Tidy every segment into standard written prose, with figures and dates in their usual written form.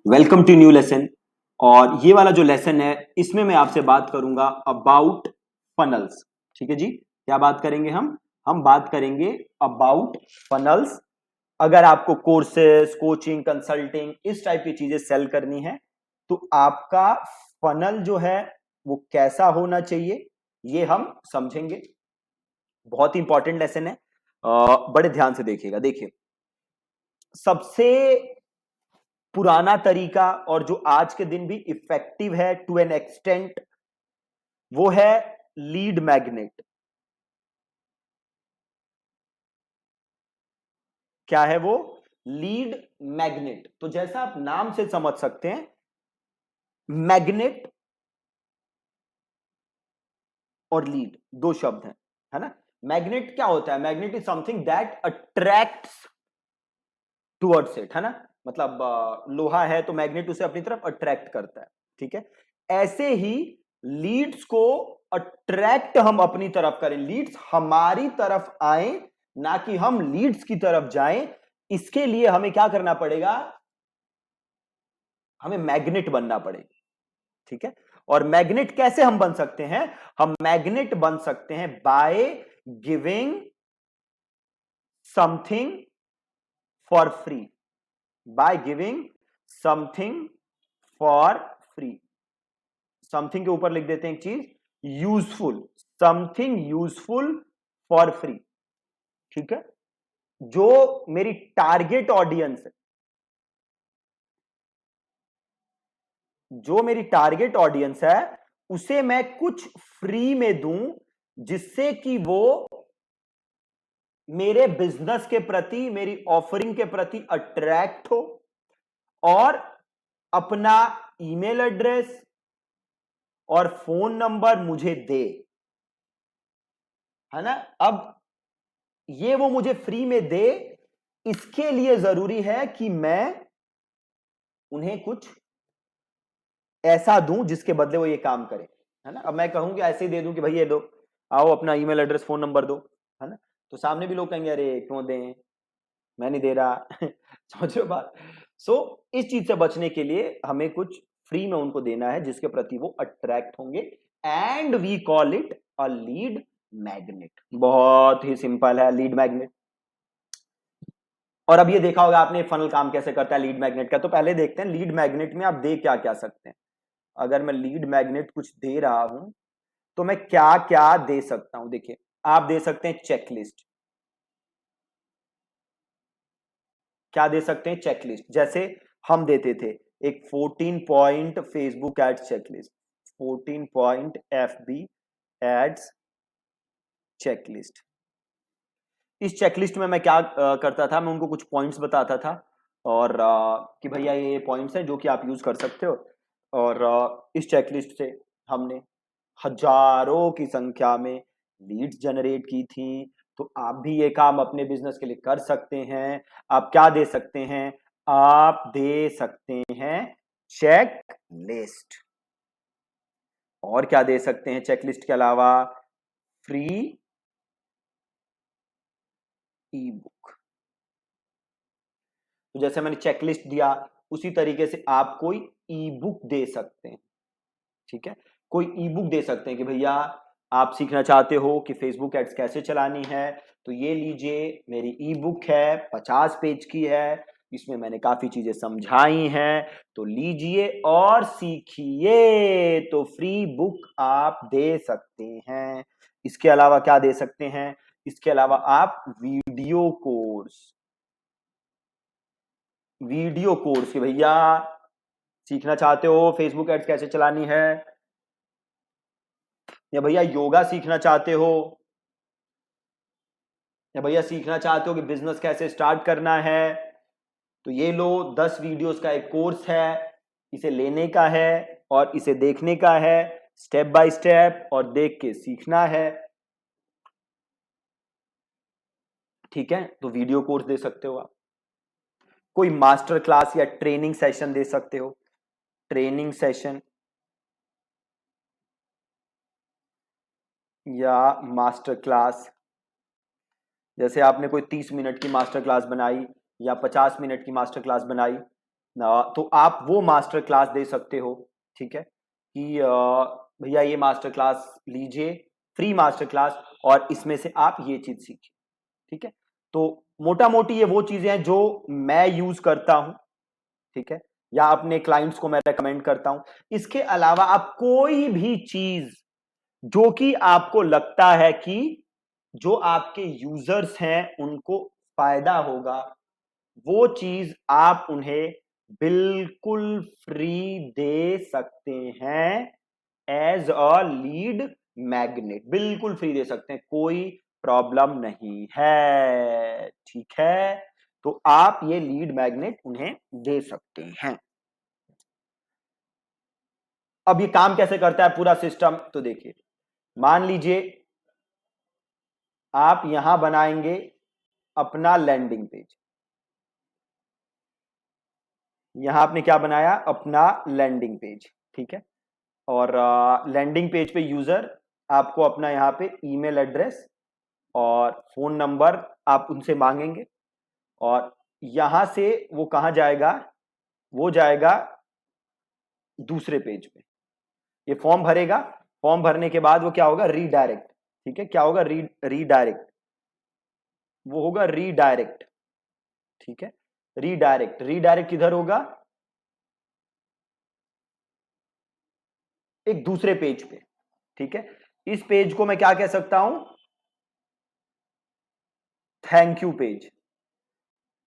Welcome to new lesson. और ये वाला जो लेसन है इसमें मैं आपसे बात करूंगा अबाउट फनल्स। ठीक है जी, क्या बात करेंगे हम बात करेंगे अबाउट फनल्स। अगर आपको कोर्सेस, कोचिंग, कंसल्टिंग इस टाइप की चीजें सेल करनी है तो आपका फनल जो है वो कैसा होना चाहिए ये हम समझेंगे। बहुत ही इंपॉर्टेंट लेसन है, बड़े ध्यान से देखिएगा। देखिए, सबसे पुराना तरीका और जो आज के दिन भी इफेक्टिव है टू एन एक्सटेंट, वो है लीड मैग्नेट। क्या है वो? Lead magnet. तो जैसा आप नाम से समझ सकते हैं, मैग्नेट और लीड दो शब्द हैं, है ना। मैग्नेट क्या होता है? Magnet is something that attracts towards it, है ना। मतलब लोहा है तो मैग्नेट उसे अपनी तरफ अट्रैक्ट करता है। ठीक है, ऐसे ही लीड्स को अट्रैक्ट हम अपनी तरफ करें, लीड्स हमारी तरफ आए, ना कि हम लीड्स की तरफ जाएं। इसके लिए हमें क्या करना पड़ेगा? हमें मैग्नेट बनना पड़ेगा। ठीक है, और मैग्नेट कैसे हम बन सकते हैं? हम मैग्नेट बन सकते हैं by giving something for free. By giving something for free. Something के ऊपर लिख देते हैं एक चीज useful, something useful for free. ठीक है, जो मेरी टारगेट ऑडियंस है, जो मेरी टारगेट ऑडियंस है उसे मैं कुछ फ्री में दूं, जिससे कि वो मेरे बिजनेस के प्रति, मेरी ऑफरिंग के प्रति अट्रैक्ट हो और अपना ईमेल एड्रेस और फोन नंबर मुझे दे, है ना। अब ये वो मुझे फ्री में दे, इसके लिए जरूरी है कि मैं उन्हें कुछ ऐसा दूं जिसके बदले वो ये काम करें, है ना। अब मैं कहूं कि ऐसे ही दे दूं कि भाई ये दो, आओ अपना ईमेल एड्रेस फोन नंबर दो, है ना। तो सामने भी लोग कहेंगे अरे क्यों दें, मैं नहीं दे रहा। समझ रहे हो बात। सो इस चीज से बचने के लिए हमें कुछ फ्री में उनको देना है जिसके प्रति वो अट्रैक्ट होंगे, and we call it a lead magnet. बहुत ही सिंपल है लीड मैग्नेट। और अब ये देखा होगा आपने फनल काम कैसे करता है लीड मैग्नेट का। तो पहले देखते हैं लीड मैग्नेट में आप दे क्या क्या सकते हैं। अगर मैं लीड मैग्नेट कुछ दे रहा हूं तो मैं क्या क्या दे सकता हूं। देखिए, आप दे सकते हैं चेकलिस्ट। क्या दे सकते हैं? चेकलिस्ट। जैसे हम देते थे एक 14 point Facebook ads checklist, 14 point FB ads checklist. इस चेकलिस्ट में मैं क्या करता था, मैं उनको कुछ पॉइंट्स बताता था और कि भैया ये पॉइंट्स हैं जो कि आप यूज कर सकते हो। और इस चेकलिस्ट से हमने हजारों की संख्या में लीड्स जनरेट की थी। तो आप भी ये काम अपने बिजनेस के लिए कर सकते हैं। आप क्या दे सकते हैं? आप दे सकते हैं चेक लिस्ट। और क्या दे सकते हैं चेकलिस्ट के अलावा? फ्री ई बुक। तो जैसे मैंने चेकलिस्ट दिया, उसी तरीके से आप कोई ई बुक दे सकते हैं। ठीक है, कोई ई बुक दे सकते हैं कि भैया आप सीखना चाहते हो कि फेसबुक एड्स कैसे चलानी है, तो ये लीजिए मेरी ई बुक है, 50 पेज की है, इसमें मैंने काफी चीजें समझाई हैं, तो लीजिए और सीखिए। तो फ्री बुक आप दे सकते हैं। इसके अलावा क्या दे सकते हैं? इसके अलावा आप वीडियो कोर्स, वीडियो कोर्स कि भैया सीखना चाहते हो फेसबुक एड्स कैसे चलानी है, या भैया योगा सीखना चाहते हो, या भैया सीखना चाहते हो कि बिजनेस कैसे स्टार्ट करना है, तो ये लो 10 वीडियोस का एक कोर्स है। इसे लेने का है और इसे देखने का है स्टेप बाय स्टेप, और देख के सीखना है। ठीक है, तो वीडियो कोर्स दे सकते हो आप। कोई मास्टर क्लास या ट्रेनिंग सेशन दे सकते हो, ट्रेनिंग सेशन या मास्टर क्लास। जैसे आपने कोई 30 मिनट की मास्टर क्लास बनाई या 50 मिनट की मास्टर क्लास बनाई, तो आप वो मास्टर क्लास दे सकते हो, ठीक है, कि भैया ये मास्टर क्लास लीजिए, फ्री मास्टर क्लास, और इसमें से आप ये चीज सीखिए, ठीक है। तो मोटा मोटी ये वो चीजें हैं जो मैं यूज करता हूं, ठीक है, या अपने क्लाइंट्स को मैं रेकमेंड करता हूं। इसके अलावा आप कोई भी चीज जो कि आपको लगता है कि जो आपके यूजर्स हैं उनको फायदा होगा, वो चीज आप उन्हें बिल्कुल फ्री दे सकते हैं, एज अ लीड मैग्नेट, बिल्कुल फ्री दे सकते हैं, कोई प्रॉब्लम नहीं है, ठीक है। तो आप ये लीड मैग्नेट उन्हें दे सकते हैं। अब ये काम कैसे करता है पूरा सिस्टम, तो देखिए, मान लीजिए आप यहां बनाएंगे अपना लैंडिंग पेज, यहां आपने क्या बनाया, अपना लैंडिंग पेज, ठीक है। और लैंडिंग पेज पे यूजर आपको अपना यहां पे ईमेल एड्रेस और फोन नंबर आप उनसे मांगेंगे, और यहां से वो कहां जाएगा, वो जाएगा दूसरे पेज पे, ये फॉर्म भरेगा, फॉर्म भरने के बाद वो क्या होगा, रीडायरेक्ट, ठीक है, क्या होगा, रीडायरेक्ट, वो होगा रीडायरेक्ट, ठीक है। रीडायरेक्ट, रीडायरेक्ट किधर होगा, एक दूसरे पेज पे, ठीक है। इस पेज को मैं क्या कह सकता हूं, थैंक यू पेज।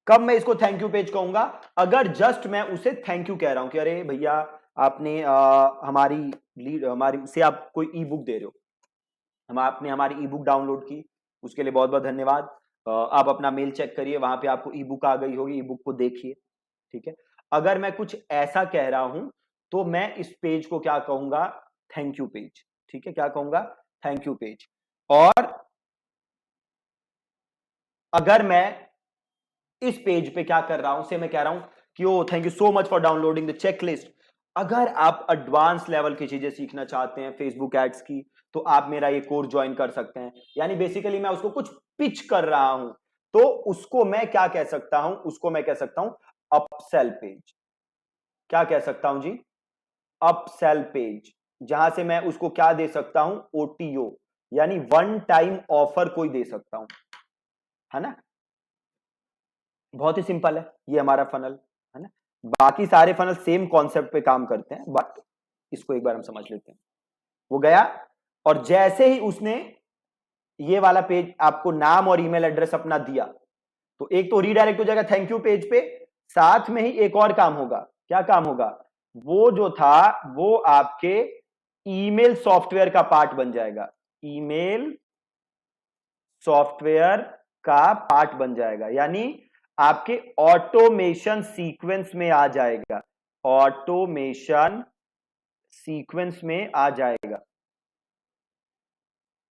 कब मैं इसको थैंक यू पेज कहूंगा, अगर जस्ट मैं उसे थैंक यू कह रहा हूं कि अरे भैया आपने हमारी लीड, हमारी से आप कोई ई बुक दे रहे हो, हम आपने हमारी ई बुक डाउनलोड की, उसके लिए बहुत बहुत धन्यवाद। आप अपना मेल चेक करिए, वहां पे आपको ई बुक आ गई होगी, ई बुक को देखिए, ठीक है। अगर मैं कुछ ऐसा कह रहा हूं तो मैं इस पेज को क्या कहूंगा, थैंक यू पेज, ठीक है, क्या कहूंगा, थैंक यू पेज। और अगर मैं इस पेज पे क्या कर रहा हूं, से मैं कह रहा हूं कि oh thank you so much for downloading the checklist. अगर आप एडवांस लेवल की चीजें सीखना चाहते हैं फेसबुक एड्स की, तो आप मेरा ये कोर्स ज्वाइन कर सकते हैं। यानी बेसिकली मैं उसको कुछ पिच कर रहा हूं, तो उसको मैं क्या कह सकता हूं, उसको मैं कह सकता हूं अपसेल पेज। क्या कह सकता हूं जी, अपसेल पेज, जहां से मैं उसको क्या दे सकता हूं, ओटीओ, यानी वन टाइम ऑफर कोई दे सकता हूं, है ना। बहुत ही सिंपल है ये हमारा फनल, है ना। बाकी सारे फनल सेम कॉन्सेप्ट पे काम करते हैं, बट इसको एक बार हम समझ लेते हैं। वो गया, और जैसे ही उसने ये वाला पेज आपको नाम और ईमेल एड्रेस अपना दिया, तो एक तो रीडायरेक्ट हो जाएगा थैंक यू पेज पे, साथ में ही एक और काम होगा, क्या काम होगा, वो जो था वो आपके ईमेल सॉफ्टवेयर का पार्ट बन जाएगा, ईमेल सॉफ्टवेयर का पार्ट बन जाएगा, यानी आपके ऑटोमेशन सीक्वेंस में आ जाएगा, ऑटोमेशन सीक्वेंस में आ जाएगा,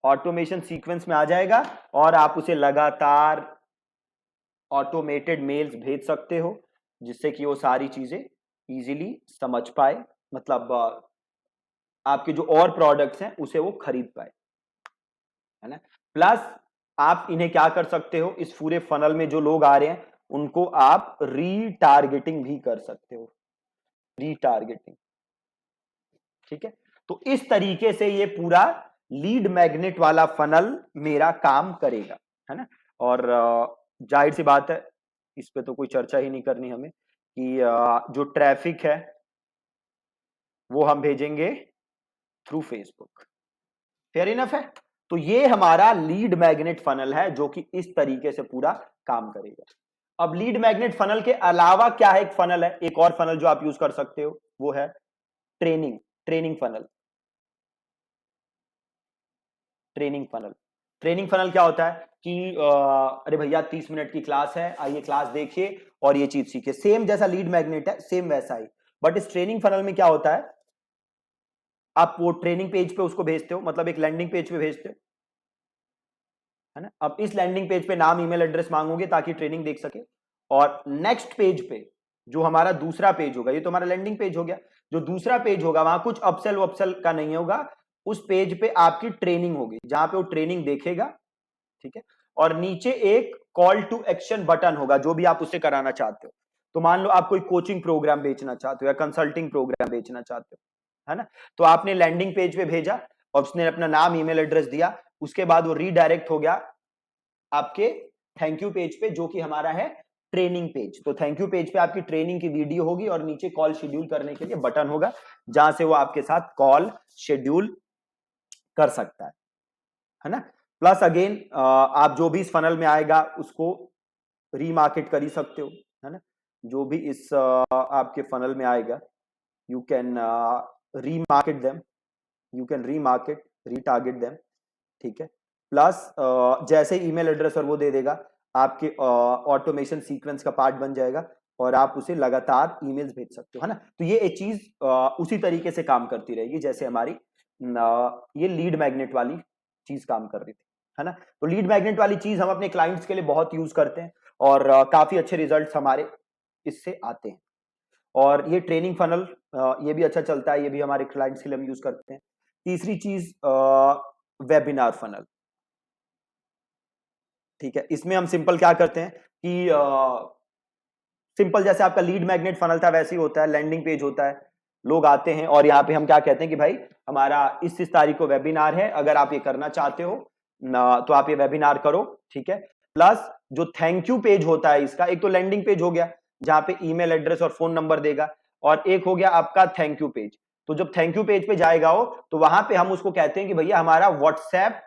ऑटोमेशन सीक्वेंस में आ जाएगा, और आप उसे लगातार ऑटोमेटेड मेल्स भेज सकते हो, जिससे कि वो सारी चीजें इजीली समझ पाए, मतलब आपके जो और प्रोडक्ट्स हैं उसे वो खरीद पाए, है ना। प्लस आप इन्हें क्या कर सकते हो, इस पूरे फनल में जो लोग आ रहे हैं उनको आप रीटारगेटिंग भी कर सकते हो, रीटारगेटिंग, ठीक है। तो इस तरीके से ये पूरा लीड मैग्नेट वाला फनल मेरा काम करेगा, है ना। और जाहिर सी बात है, इस पे तो कोई चर्चा ही नहीं करनी हमें, कि जो ट्रैफिक है वो हम भेजेंगे थ्रू फेसबुक, फेयर इनफ है। तो ये हमारा लीड मैग्नेट फनल है जो कि इस तरीके से पूरा काम करेगा। अब लीड मैग्नेट फनल के अलावा क्या है, एक फनल है, एक और फनल जो आप यूज कर सकते हो, वो है training, training funnel, training funnel. Training funnel क्या होता है कि अरे भैया 30 मिनट की क्लास है, आइए क्लास देखिए और ये चीज सीखिए, सेम जैसा लीड मैग्नेट है सेम वैसा ही, बट इस ट्रेनिंग फनल में क्या होता है, आप वो ट्रेनिंग पेज पे उसको भेजते हो, मतलब एक लैंडिंग पेज पे भेजते हो, है ना। अब इस लैंडिंग पेज पे नाम ईमेल एड्रेस मांगोगे ताकि ट्रेनिंग देख सके, और नेक्स्ट पेज पे जो हमारा दूसरा पेज होगा, ये तो हमारा लैंडिंग पेज हो गया, जो दूसरा पेज होगा वहां कुछ अपसेल वपसेल का नहीं होगा, उस पेज पे आपकी ट्रेनिंग होगी जहां पे वो ट्रेनिंग देखेगा, ठीक है। और नीचे एक कॉल टू एक्शन बटन होगा जो भी आप उससे कराना चाहते हो, तो मान लो आप कोई कोचिंग प्रोग्राम बेचना चाहते हो या कंसल्टिंग प्रोग्राम बेचना चाहते हो, है ना, तो आपने लैंडिंग पेज पे भेजा और उसने अपना नाम ईमेल एड्रेस दिया, उसके बाद वो रीडायरेक्ट हो गया आपके थैंक यू पेज पे, जो कि हमारा है ट्रेनिंग पेज। तो थैंक यू पेज पे आपकी ट्रेनिंग की वीडियो होगी और नीचे कॉल शेड्यूल करने के लिए बटन होगा, जहां से वो आपके साथ कॉल शेड्यूल कर सकता है ना। प्लस अगेन आप जो भी इस फनल में आएगा उसको रीमार्केट कर ही सकते हो, है ना, जो भी इस आपके फनल में आएगा you can remarket them, you can remarket retarget them, ठीक है। प्लस जैसे ईमेल एड्रेस और वो दे देगा, आपके ऑटोमेशन सीक्वेंस का पार्ट बन जाएगा और आप उसे लगातार ईमेल्स भेज सकते हो, है ना। तो ये एक चीज उसी तरीके से काम करती रहेगी जैसे हमारी ये लीड मैग्नेट वाली चीज काम कर रही थी, है ना। तो लीड मैग्नेट वाली चीज हम अपने क्लाइंट्स के लिए बहुत यूज करते हैं और काफी अच्छे रिजल्ट्स हमारे इससे आते हैं। और ये ट्रेनिंग फनल ये भी अच्छा चलता है, ये भी हमारे क्लाइंट्स के लिए हम यूज करते हैं। तीसरी चीज वेबिनार फनल, ठीक है। इसमें हम सिंपल क्या करते हैं कि सिंपल जैसे आपका लीड मैग्नेट फनल था वैसे ही होता है, लैंडिंग पेज होता है, लोग आते हैं और यहाँ पे हम क्या कहते हैं कि भाई हमारा इस तारीख को वेबिनार है, अगर आप ये करना चाहते हो ना तो आप ये वेबिनार करो, ठीक है। प्लस जो थैंक यू पेज होता है इसका, एक तो लैंडिंग पेज हो गया जहां पे ईमेल एड्रेस और फोन नंबर देगा, और एक हो गया आपका थैंक यू पेज। तो जब थैंक यू पेज पे जाएगा हो तो वहां पे हम उसको कहते हैं कि भैया हमारा WhatsApp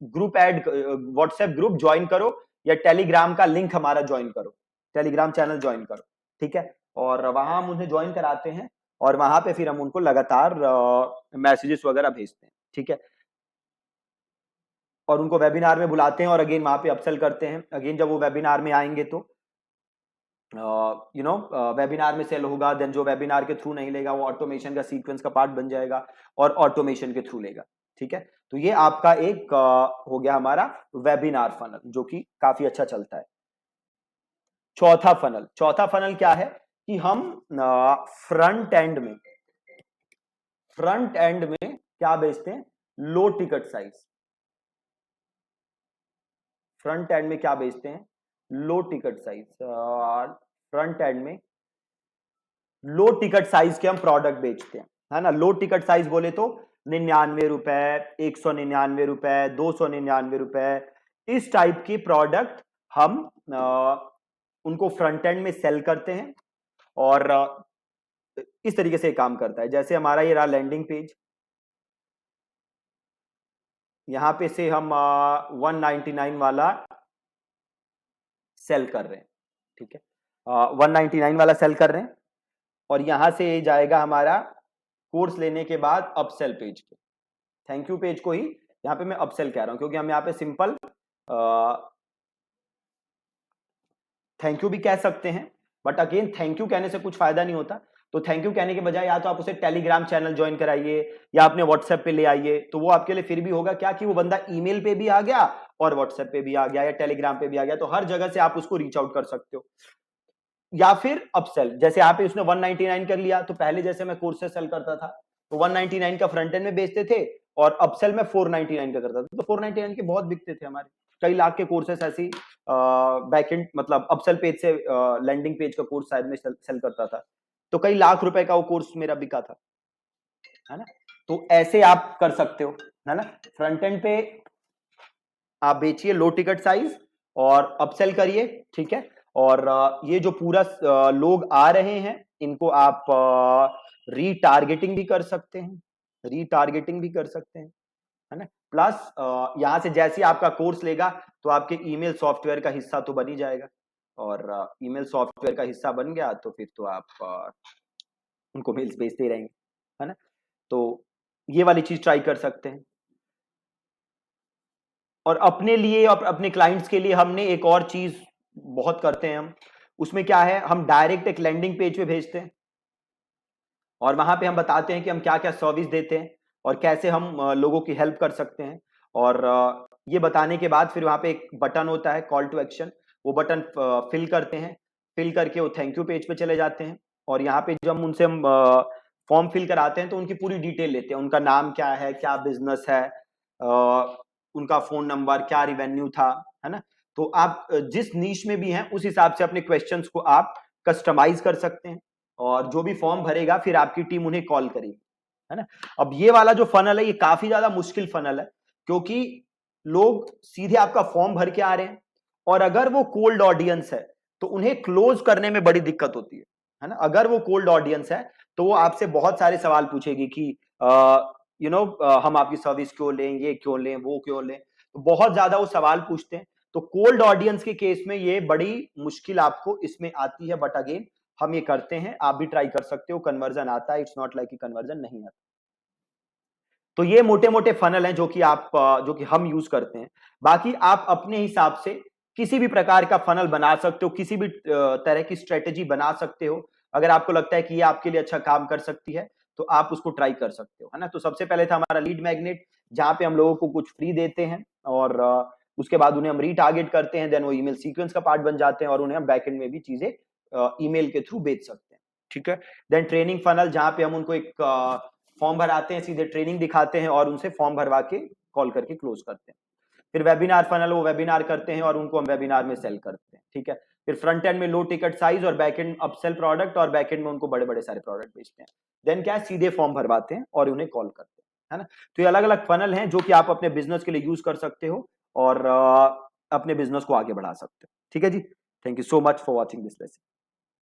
group add, WhatsApp group join करो या टेलीग्राम का लिंक हमारा ज्वाइन करो, टेलीग्राम चैनल ज्वाइन करो, ठीक है। और वहां हम उन्हें ज्वाइन कराते हैं और वहां पे फिर हम उनको लगातार मैसेजेस वगैरह भेजते हैं, ठीक है। और उनको वेबिनार में बुलाते हैं और अगेन वहां पे अपसेल करते हैं। अगेन जब वो वेबिनार में आएंगे तो वेबिनार में सेल होगा, देन जो वेबिनार के थ्रू नहीं लेगा वो ऑटोमेशन का सीक्वेंस का पार्ट बन जाएगा और ऑटोमेशन के थ्रू लेगा, ठीक है। तो ये आपका एक हो गया हमारा वेबिनार फनल जो कि काफी अच्छा चलता है। चौथा फनल, चौथा फनल क्या है कि हम फ्रंट एंड में, फ्रंट एंड में क्या बेचते हैं, लो टिकट साइज। फ्रंट एंड में क्या बेचते हैं, लो टिकट साइज। फ्रंट एंड में लो टिकट साइज के हम प्रोडक्ट बेचते हैं, है ना। लो टिकट साइज बोले तो 99 रुपए, 199 रुपए, 299 रुपए, इस टाइप के प्रोडक्ट हम उनको फ्रंट एंड में सेल करते हैं। और इस तरीके से काम करता है, जैसे हमारा ये रहा लैंडिंग पेज, यहां पे से हम 199 वाला सेल कर रहे हैं, ठीक है। 199 वाला सेल कर रहे हैं और यहां से जाएगा हमारा कोर्स लेने के बाद अपसेल पेज पे, थैंक यू पेज को ही यहां पे मैं अपसेल कह रहा हूं क्योंकि हम यहां पे सिंपल थैंक यू भी कह सकते हैं, बट अगेन थैंक यू कहने से कुछ फायदा नहीं होता। तो थैंक यू कहने के बजाय या तो आप उसे टेलीग्राम चैनल ज्वाइन कराइए या अपने व्हाट्सएप पे ले आइए, तो वो आपके लिए फिर भी होगा क्या कि वो बंदा ईमेल पे भी आ गया और व्हाट्सएप पे भी आ गया या टेलीग्राम पे भी आ गया, तो हर जगह से आप उसको रीच आउट कर सकते हो। या फिर अपसेल, जैसे यहाँ पे उसने 199 कर लिया, तो पहले जैसे मैं कोर्सेज सेल करता था तो 199 का फ्रंट एंड में बेचते थे और अपसेल में 499 का करता था, तो 499 के बहुत बिकते थे हमारे, कई लाख के कोर्सेस ऐसी बैकएंड मतलब अपसेल पेज से लैंडिंग पेज का कोर्स शायद में सेल करता था, तो कई लाख रुपए का वो कोर्स मेरा बिका था, है ना। तो ऐसे आप कर सकते हो, है ना। फ्रंट एंड पे आप बेचिए लो टिकट साइज और अपसेल करिए, ठीक है। और ये जो पूरा लोग आ रहे हैं इनको आप रीटारगेटिंग भी कर सकते हैं, रीटारगेटिंग भी कर सकते हैं, है ना। प्लस यहां से जैसे ही आपका कोर्स लेगा तो आपके ईमेल सॉफ्टवेयर का हिस्सा तो बन ही जाएगा, और ईमेल सॉफ्टवेयर का हिस्सा बन गया तो फिर तो आप उनको मेल्स भेजते ही रहेंगे, है ना। तो ये वाली चीज ट्राई कर सकते हैं। और अपने लिए और अपने क्लाइंट्स के लिए हमने एक और चीज बहुत करते हैं हम, उसमें क्या है, हम डायरेक्ट एक लैंडिंग पेज पे भेजते हैं और वहां पे हम बताते हैं कि हम क्या क्या सर्विस देते हैं और कैसे हम लोगों की हेल्प कर सकते हैं। और ये बताने के बाद फिर वहां पे एक बटन होता है कॉल टू एक्शन, वो बटन फिल करते हैं, फिल करके वो थैंक यू पेज पे चले जाते हैं। और यहाँ पे जब उनसे हम फॉर्म फिल कराते हैं तो उनकी पूरी डिटेल लेते हैं, उनका नाम क्या है, क्या बिजनेस है, उनका फोन नंबर, क्या रिवेन्यू था, है ना। तो आप जिस नीश में भी हैं उस हिसाब से अपने क्वेश्चंस को आप कस्टमाइज कर सकते हैं, और जो भी फॉर्म भरेगा फिर आपकी टीम उन्हें कॉल करेगी, है ना। अब ये वाला जो फनल है ये काफी ज्यादा मुश्किल फनल है, क्योंकि लोग सीधे आपका फॉर्म भर के आ रहे हैं, और अगर वो कोल्ड ऑडियंस है तो उन्हें क्लोज करने में बड़ी दिक्कत होती है ना। अगर वो कोल्ड ऑडियंस है तो वो आपसे बहुत सारे सवाल पूछेगी कि हम आपकी सर्विस क्यों लें, ये क्यों लें, वो क्यों लें, तो बहुत ज्यादा वो सवाल पूछते हैं। तो कोल्ड ऑडियंस के केस में ये बड़ी मुश्किल आपको इसमें आती है, बट अगेन हम ये करते हैं, आप भी ट्राई कर सकते हो, कन्वर्जन आता है, इट्स नॉट लाइक कि कन्वर्जन नहीं आता। तो ये मोटे मोटे फनल हैं जो कि हम यूज करते हैं। बाकी आप अपने हिसाब से किसी भी प्रकार का फनल बना सकते हो, किसी भी तरह की स्ट्रेटेजी बना सकते हो। अगर आपको लगता है कि ये आपके लिए अच्छा काम कर सकती है तो आप उसको ट्राई कर सकते हो, है ना। तो सबसे पहले था हमारा लीड मैग्नेट, जहां पे हम लोगों को कुछ फ्री देते हैं, और उसके बाद उन्हें हम रीटारगेट करते हैं, देन वो ईमेल सीक्वेंस का पार्ट बन जाते हैं, और उन्हें हम बैकएंड में भी चीजें ईमेल के थ्रू बेच सकते हैं, ठीक है। देन ट्रेनिंग फनल, जहां पे हम उनको एक फॉर्म भराते हैं, सीधे ट्रेनिंग दिखाते हैं और उनसे फॉर्म भरवा के कॉल करके क्लोज करते हैं। फिर वेबिनार फनल, वो वेबिनार करते हैं और उनको हम वेबिनार में सेल करते हैं, ठीक है। फिर फ्रंट एंड में लो टिकट साइज और बैक एंड अपसेल प्रोडक्ट, और बैक एंड में उनको बड़े बड़े सारे प्रोडक्ट बेचते हैं। देन क्या है, सीधे फॉर्म भरवाते हैं और उन्हें कॉल करते हैं, है ना। तो ये अलग अलग फनल हैं जो कि आप अपने बिजनेस के लिए यूज कर सकते हो, और अपने बिजनेस को आगे बढ़ा सकते हो, ठीक है जी। Thank you so much for watching this lesson.